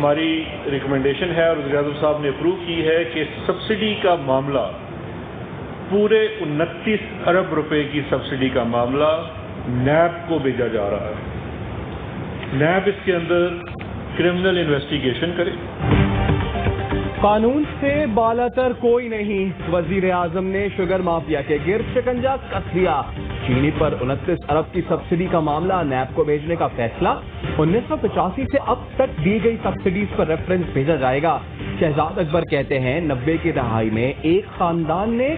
ہماری ریکمنڈیشن ہے اور وزیر اعظم صاحب نے اپروو کی ہے کہ سبسڈی کا معاملہ پورے 29 ارب روپے کی سبسڈی کا معاملہ نیب کو بھیجا جا رہا ہے. نیب اس کے اندر کرمنل انویسٹیگیشن کرے. قانون سے بالا تر کوئی نہیں، وزیر اعظم نے شوگر مافیا کے گرد شکنجا کس دیا. چینی پر 29 ارب کی سبسڈی کا معاملہ نیب کو بھیجنے کا فیصلہ. 1985 سے اب تک دی گئی سبسڈیز پر ریفرنس بھیجا جائے گا. شہزاد اکبر کہتے ہیں 90 کی دہائی میں ایک خاندان نے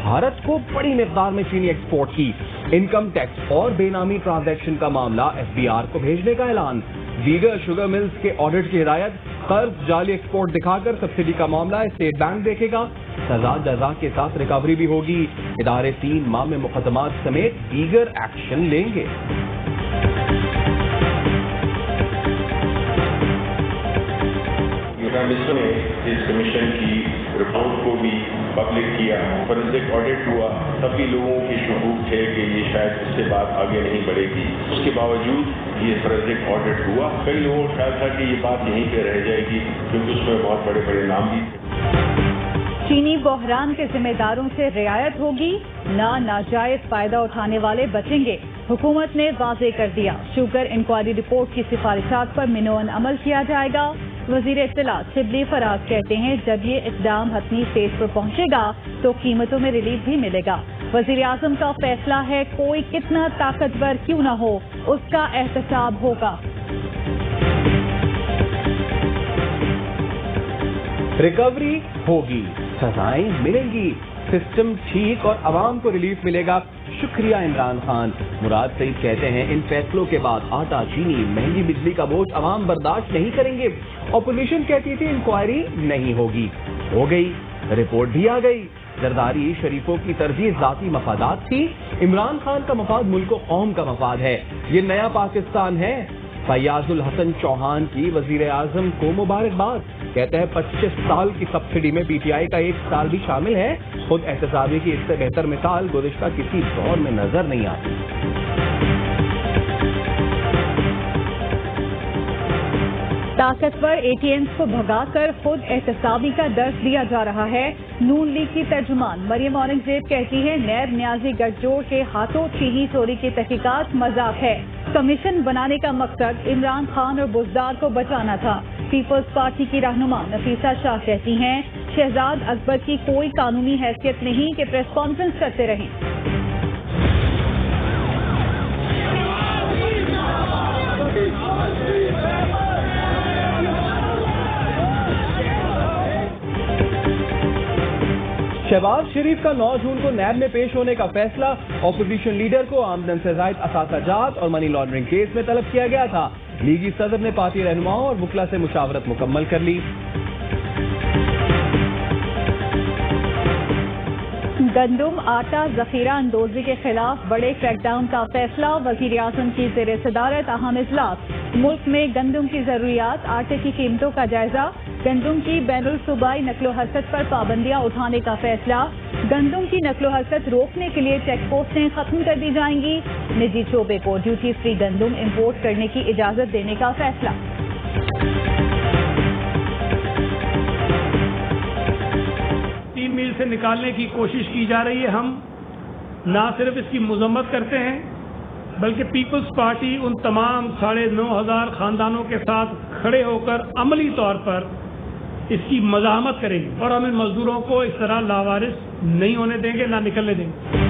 بھارت کو بڑی مقدار میں چینی ایکسپورٹ کی. انکم ٹیکس اور بے نامی ٹرانزیکشن کا معاملہ FBR کو بھیجنے کا اعلان. دیگر شوگر ملز کے آڈٹ کی ہدایت. قرض جعلی ایکسپورٹ دکھا کر سبسڈی کا معاملہ اسٹیٹ بینک دیکھے گا. سزا جزا کے ساتھ ریکوری بھی ہوگی. ادارے 3 ماہ میں مقدمات سمیت دیگر ایکشن لیں گے. مسٹر نے اس کمیشن کی رپورٹ کو بھی پبلک کیا. فورینسک آڈٹ ہوا. سبھی لوگوں کے شکوک تھے کہ یہ شاید اس سے بات آگے نہیں بڑھے گی. اس کے باوجود یہ فورینسک آڈٹ ہوا. کئی لوگوں کو خیال تھا کہ یہ بات یہیں پہ رہ جائے گی کیونکہ اس میں بہت بڑے بڑے نام بھی تھے. چینی بحران کے ذمہ داروں سے رعایت ہوگی، ناجائز فائدہ اٹھانے والے بچیں گے. حکومت نے واضح کر دیا شوگر انکوائری رپورٹ کی سفارشات پر منوعن عمل کیا جائے گا. وزیر اطلاعات شبلی فراز کہتے ہیں جب یہ اقدام حتمی اسٹیج پر پہنچے گا تو قیمتوں میں ریلیف بھی ملے گا. وزیر اعظم کا فیصلہ ہے کوئی کتنا طاقتور کیوں نہ ہو اس کا احتساب ہوگا. ریکوری ہوگی، سزائیں ملیں گی، سسٹم ٹھیک اور عوام کو ریلیف ملے گا. شکریہ عمران خان. مراد سعید کہتے ہیں ان فیصلوں کے بعد آٹا، چینی، مہنگی بجلی کا بوجھ عوام برداشت نہیں کریں گے. اپوزیشن کہتی تھی انکوائری نہیں ہوگی، ہو گئی، رپورٹ بھی آ گئی. زرداری شریفوں کی ترجیح ذاتی مفادات تھی. عمران خان کا مفاد ملک و قوم کا مفاد ہے. یہ نیا پاکستان ہے. فیاض الحسن چوہان کی وزیر اعظم کو مبارکباد. کہتے ہیں 25 سال کی سبسڈی میں PTI کا 1 سال بھی شامل ہے. خود احتسابی کی اس سے بہتر مثال گزشتہ کسی دور میں نظر نہیں آتی. طاقتور ATMs کو بھگا کر خود احتسابی کا درس دیا جا رہا ہے. نون لیگ کی ترجمان مریم اورنگزیب کہتی ہے نیب نیازی گٹھ جوڑ کے ہاتھوں چینی چوری کی تحقیقات مذاق ہے. کمیشن بنانے کا مقصد عمران خان اور بزدار کو بچانا تھا. پیپلز پارٹی کی رہنما نفیسہ شاہ کہتی ہیں شہزاد اکبر کی کوئی قانونی حیثیت نہیں کہ پریس کانفرنس کرتے رہیں. شہباز شریف کا 9 جون کو نیب میں پیش ہونے کا فیصلہ. اپوزیشن لیڈر کو آمدن سے زائد اثاثہ جات اور منی لانڈرنگ کیس میں طلب کیا گیا تھا. لیگی صدر نے پارٹی رہنماؤں اور وکلا سے مشاورت مکمل کر لی. گندم آٹا ذخیرہ اندوزی کے خلاف بڑے کریک ڈاؤن کا فیصلہ. وزیر اعظم کی زیر صدارت اہم اجلاس. ملک میں گندم کی ضروریات، آٹے کی قیمتوں کا جائزہ. گندم کی بین الصوبائی نقل و حرکت پر پابندیاں اٹھانے کا فیصلہ. گندم کی نقل و حرکت روکنے کے لیے چیک پوسٹیں ختم کر دی جائیں گی. نجی شعبے کو ڈیوٹی فری گندم امپورٹ کرنے کی اجازت دینے کا فیصلہ. میل سے نکالنے کی کوشش کی جا رہی ہے. ہم نہ صرف اس کی مذمت کرتے ہیں بلکہ پیپلز پارٹی ان تمام 9,500 خاندانوں کے ساتھ کھڑے ہو کر عملی طور پر اس کی مزاحمت کریں گے اور ہم ان مزدوروں کو اس طرح لاوارث نہیں ہونے دیں گے، نہ نکلنے دیں گے.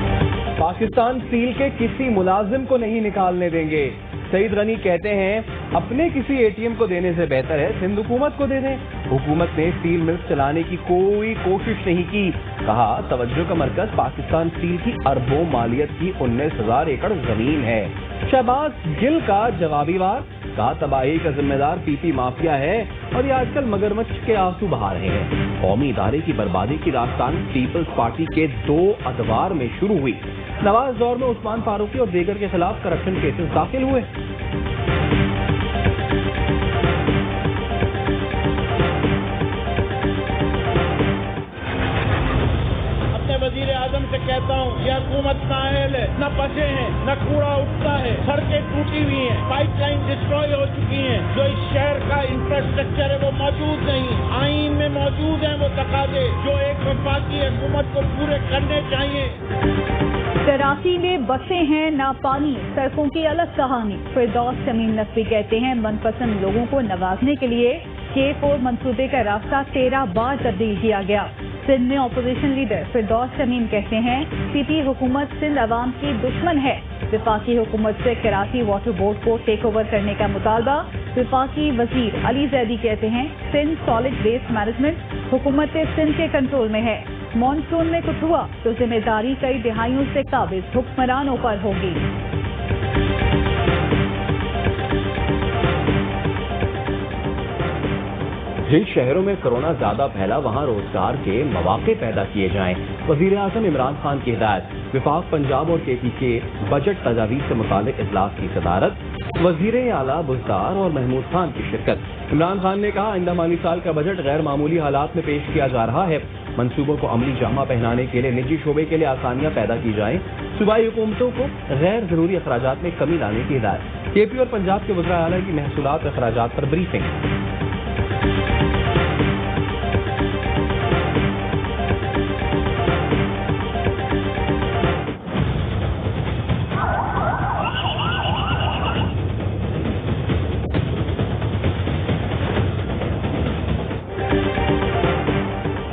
پاکستان اسٹیل کے کسی ملازم کو نہیں نکالنے دیں گے. سعید غنی کہتے ہیں اپنے کسی ATM کو دینے سے بہتر ہے سندھ حکومت کو دے دیں. حکومت نے اسٹیل ملز چلانے کی کوئی کوشش نہیں کی. کہا توجہ کا مرکز پاکستان اسٹیل کی اربوں مالیت کی 19,000 ایکڑ زمین ہے. شہباز گل کا جوابی وار. کہا تباہی کا ذمہ دار PP مافیا ہے اور یہ آج کل مگرمچھ کے آنسو بہا رہے ہیں. قومی ادارے کی بربادی کی داستان پیپلز پارٹی کے 2 ادوار میں شروع ہوئی. نواز دور میں عثمان فاروقی اور دیگر کے خلاف کرپشن کیسز داخل ہوئے. वजीर आजम से कहता हूँ ये हुकूमत नाअहल है, न बसे हैं, न कूड़ा उठता है, सड़कें टूटी हुई हैं, पाइपलाइन डिस्ट्रॉय हो चुकी हैं, जो इस शहर का इंफ्रास्ट्रक्चर है वो मौजूद नहीं, आईन में मौजूद हैं वो तकाजे जो एक वफाकी हुकूमत को पूरे करने चाहिए। कराची में बसें हैं ना पानी, सड़कों की अलग कहानी। फिरदौस शमीम नकवी कहते हैं मनपसंद लोगों को नवाजने के लिए K4 मंसूबे का रास्ता 13 बार तब्दील किया गया। सिंध में अपोजिशन लीडर फिरदौस शमीम कहते हैं सीपी हुकूमत सिंध अवाम की दुश्मन है। विफाकी हुकूमत से कराची वाटर बोर्ड को टेक ओवर करने का मुतालबा। विफाकी वजीर अली जैदी कहते हैं सिंध सॉलिड वेस्ट मैनेजमेंट हुकूमत सिंध के कंट्रोल में है। मॉनसून में कुछ हुआ तो जिम्मेदारी कई दिहाइयों से काबिज हुक्मरानों पर होगी। जिन शहरों में कोरोना ज्यादा फैला वहां रोजगार के मौके पैदा किए जाएं। वजीर आजम इमरान खान की हिदायत। विफाक पंजाब और KP के बजट तजावीज से मुतालिक इजलास की सदारत। वजीर आला बुज़दार और महमूद खान की शिरकत। इमरान खान ने कहा आइंदा माली साल का बजट गैर मामूली हालात में पेश किया जा रहा है। मंसूबों को अमली जामा पहनाने के लिए निजी शोबे के लिए आसानियां पैदा की जाएं। सूबाई हुकूमतों को गैर जरूरी अखराजात में कमी लाने की हिदायत। KP और पंजाब के वज़ीर आला की महसूलात अखराजात पर ब्रीफिंग।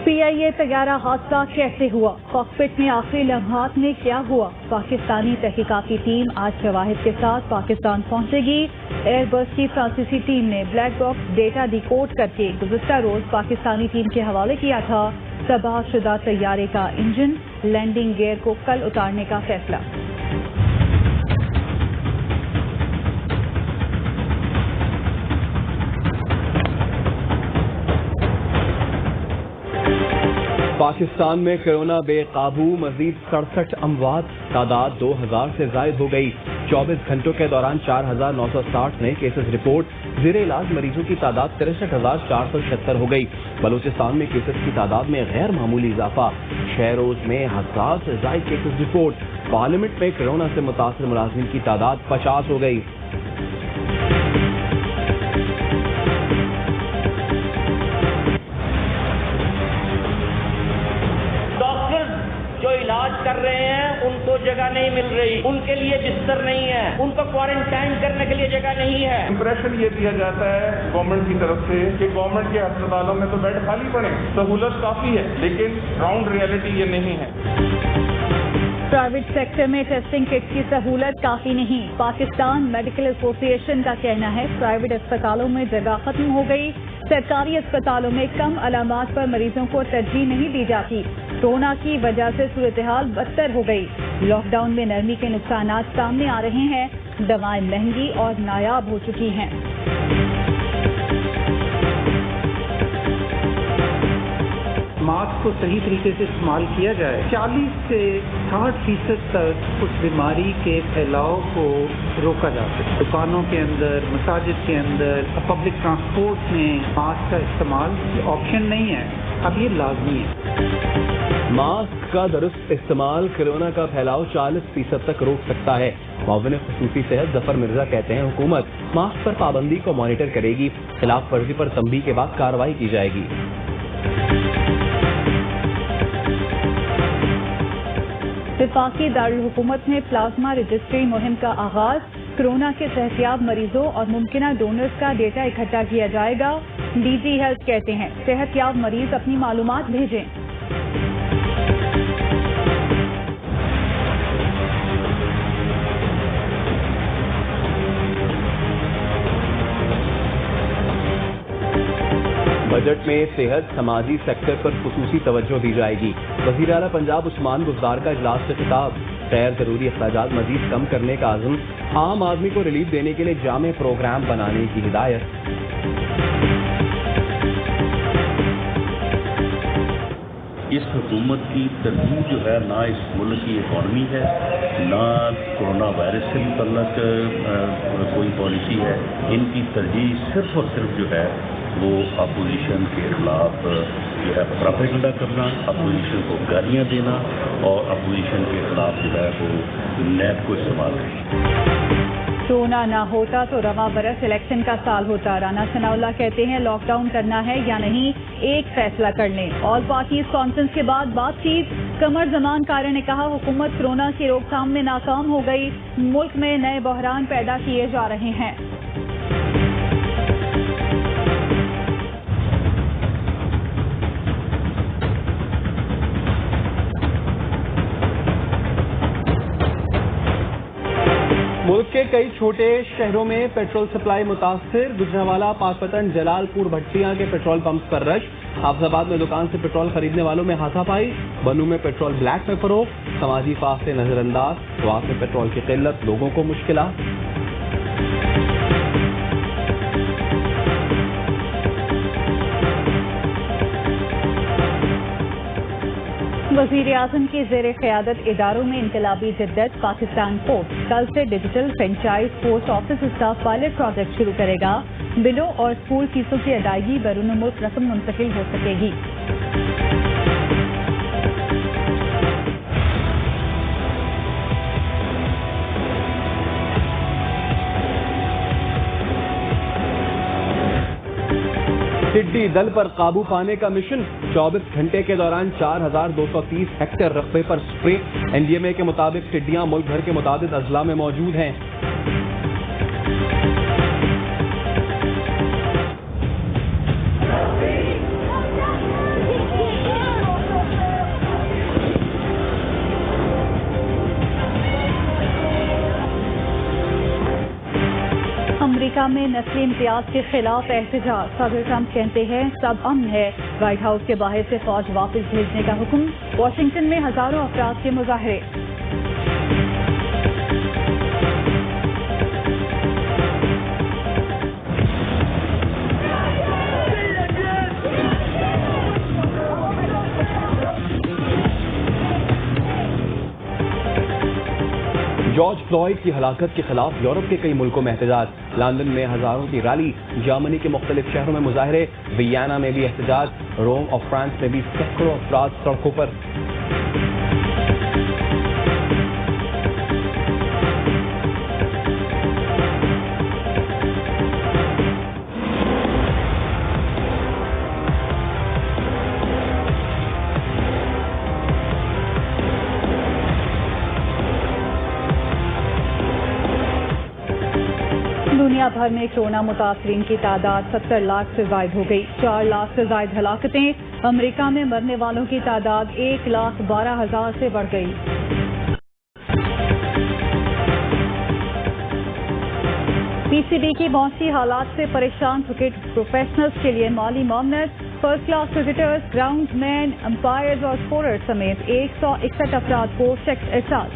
PIA तैयारा हादसा कैसे हुआ, कॉकपिट में आखिरी लम्हात में क्या हुआ। पाकिस्तानी तहकीकाती टीम आज शवाहिद के साथ पाकिस्तान पहुंचेगी। एयरबस की फ्रांसीसी टीम ने ब्लैक बॉक्स डेटा डिकोड करके गुज़िश्ता रोज पाकिस्तानी टीम के हवाले किया था। तबाह शुदा तैयारे का इंजन लैंडिंग गियर को कल उतारने का फैसला। पाकिस्तान में कोरोना बेकाबू, मजीद 67 अमवात, तादाद 2000 से जायद हो गई। 24 घंटों के दौरान 4960 नए केसेस रिपोर्ट। ज़ेरे इलाज मरीजों की तादाद 63,476 हो गई। बलूचिस्तान में केसेस की तादाद में गैर मामूली इजाफा। 6 रोज में 1000 से जायद केसेस रिपोर्ट। पार्लियामेंट में कोरोना से मुतासर मुलाजिम की तादाद 50 हो गई। इलाज कर रहे हैं उनको जगह नहीं मिल रही, उनके लिए बिस्तर नहीं है, उनको क्वारंटाइन करने के लिए जगह नहीं है। इंप्रेशन ये दिया जाता है गवर्नमेंट की तरफ से कि गवर्नमेंट के अस्पतालों में तो बेड खाली पड़े, सहूलत काफी है, लेकिन ग्राउंड रियलिटी ये नहीं है। प्राइवेट सेक्टर में टेस्टिंग किट की सहूलत काफी नहीं। पाकिस्तान मेडिकल एसोसिएशन का कहना है प्राइवेट अस्पतालों में जगह खत्म हो गई। सरकारी अस्पतालों में कम अलामात पर मरीजों को तरजीह नहीं दी जाती। कोरोना की वजह से सूरत हाल बदतर हो गई। लॉकडाउन में नरमी के नुकसानात सामने आ रहे हैं। दवाएं महंगी और नायाब हो चुकी हैं। मास्क को सही तरीके से इस्तेमाल किया जाए। 40 से 60% तक उस बीमारी के फैलाव को रोका जा सकता है। दुकानों के अंदर, मसाजिद के अंदर, पब्लिक ट्रांसपोर्ट में मास्क का इस्तेमाल ऑप्शन नहीं है, अब ये लाजमी है। मास्क का दुरुस्त इस्तेमाल कोरोना का फैलाव 40% तक रोक सकता है। मुआविन खुसूसी सेहत जफर मिर्जा कहते हैं हुकूमत मास्क पर पाबंदी को मॉनिटर करेगी। खिलाफ वर्जी पर तंबीह के बाद कार्रवाई की जाएगी। विफाकी दारुल हुकूमत में प्लाज्मा रजिस्ट्री मुहिम का आगाज। कोरोना के सेहतियाब मरीजों और मुमकिना डोनर्स का डेटा इकट्ठा किया जाएगा। DG हेल्थ कहते हैं सेहतियाब मरीज अपनी मालूमात भेजें। बजट में सेहत समाजी सेक्टर पर खुसूसी तवज्जो दी जाएगी। वज़ीर आला पंजाब उस्मान बुज़दार का इजलास से खिताब। गैर जरूरी अखराजात मजीद कम करने का आज़म। आम आदमी को रिलीफ देने के लिए जामे प्रोग्राम बनाने की हिदायत। इस हुकूमत की तरजीह जो है ना इस मुल्क की इकॉनमी है, ना कोरोना वायरस से मुतल्लक कोई पॉलिसी है। इनकी तरजीह सिर्फ और सिर्फ जो है वो अपोजिशन के खिलाफ जो है प्रोपेगेंडा करना, अपोजिशन को गालियाँ देना और अपोजिशन के खिलाफ जो है वो नैब को इस्तेमाल करना। कोरोना ना होता तो रवा बरस इलेक्शन का साल होता। राना सनाउल्लाह कहते हैं लॉकडाउन करना है या नहीं, एक फैसला कर लें। ऑल पार्टीज कॉन्फ्रेंस के बाद बातचीत। कमर जमान कारी ने कहा हुकूमत कोरोना की रोकथाम में नाकाम हो गई, मुल्क में नए बहरान पैदा किए जा रहे हैं। मुल्क के कई छोटे शहरों में पेट्रोल सप्लाई मुतासिर। गुजरांवाला, पाकपतन, जलालपुर, भट्टियां के पेट्रोल पंप पर रश। हाफिजाबाद में दुकान से पेट्रोल खरीदने वालों में हाथापाई। बनू में पेट्रोल ब्लैक में फरोख्त। समाजी फासले नजरअंदाज। वास में पेट्रोल की किल्लत, लोगों को मुश्किलात। वजीर आजम की ज़ेर क़यादत इदारों में इनकलाबी जिद्दत। पाकिस्तान पोस्ट कल से डिजिटल फ्रेंचाइज पोस्ट ऑफिस का पायलट प्रोजेक्ट शुरू करेगा। बिलों और स्कूल फीसों की अदायगी बैरून मुल्क रकम मुंतकिल हो सकेगी। टिड्डी दल पर काबू पाने का मिशन। 24 घंटे के दौरान 4230 हेक्टेयर रकबे पर स्प्रे। एनडीएमए के मुताबिक टिड्डियां मुल्क भर के मुताबिक अजला में मौजूद हैं। अमेरिका में नस्ली इम्तियाज के खिलाफ एहतजाज। सदर ट्रंप कहते हैं सब अमन है। व्हाइट हाउस के बाहर से फौज वापस भेजने का हुक्म। वाशिंगटन में हजारों अफराद के मुजाहरे। जॉर्ज फ्लॉयड की हलाकत के खिलाफ यूरोप के कई मुल्कों में एहतजाज। लंदन में हजारों की रैली। जर्मनी के मुख्तलिफ शहरों में मुजाहरे। वियना में भी एहतजाज। रोम और फ्रांस में भी सैकड़ों अफराद सड़कों पर। दुनिया भर में कोरोना मुतासरीन की तादाद 70 लाख से जायद हो गई। 4 लाख से जायद हलाकतें। अमेरिका में मरने वालों की तादाद 1,12,000 से बढ़ गई। पीसीबी की मौसी हालात से परेशान क्रिकेट प्रोफेशनल्स के लिए माली मामनत। First class cricketers, groundman, umpires और स्कोरर्स समेत 161 अफराद को शख्स एहसास।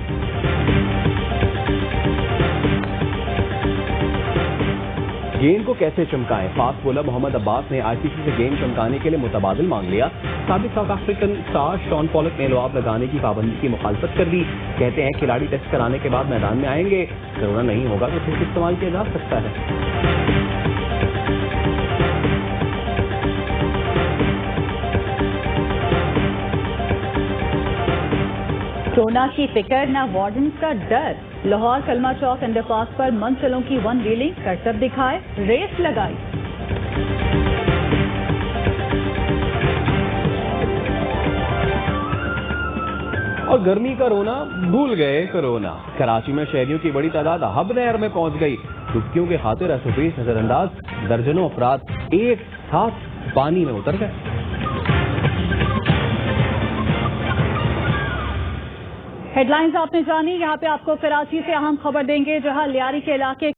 गेंद को कैसे चमकाएं? फास्ट बॉलर मोहम्मद अब्बास ने आईसीसी से गेंद चमकाने के लिए मुतबादिल मांग लिया। साबिक South African star Shaun Pollock ने लुआब लगाने की पाबंदी की मुखालफत कर दी। कहते हैं खिलाड़ी टेस्ट कराने के बाद मैदान में आएंगे, कोरोना नहीं होगा तो फिर इस्तेमाल किया जा सकता है। कोरोना की फिक्र न वार्डन का डर। लाहौर कलमा चौक अंडरपास पर मंजिलों की वन व्हीलिंग करतब दिखाए, रेस लगाई। और गर्मी का रोना भूल गए कोरोना। कराची में शहरियों की बड़ी तादाद हब नहर में पहुंच गई। डुबकियों के खातिर असुबीस नजरअंदाज। दर्जनों अफराद एक साथ पानी में उतर गए। हेडलाइंस आपने जानी। यहाँ पे आपको कराची से अहम खबर देंगे, जहाँ लियारी के इलाके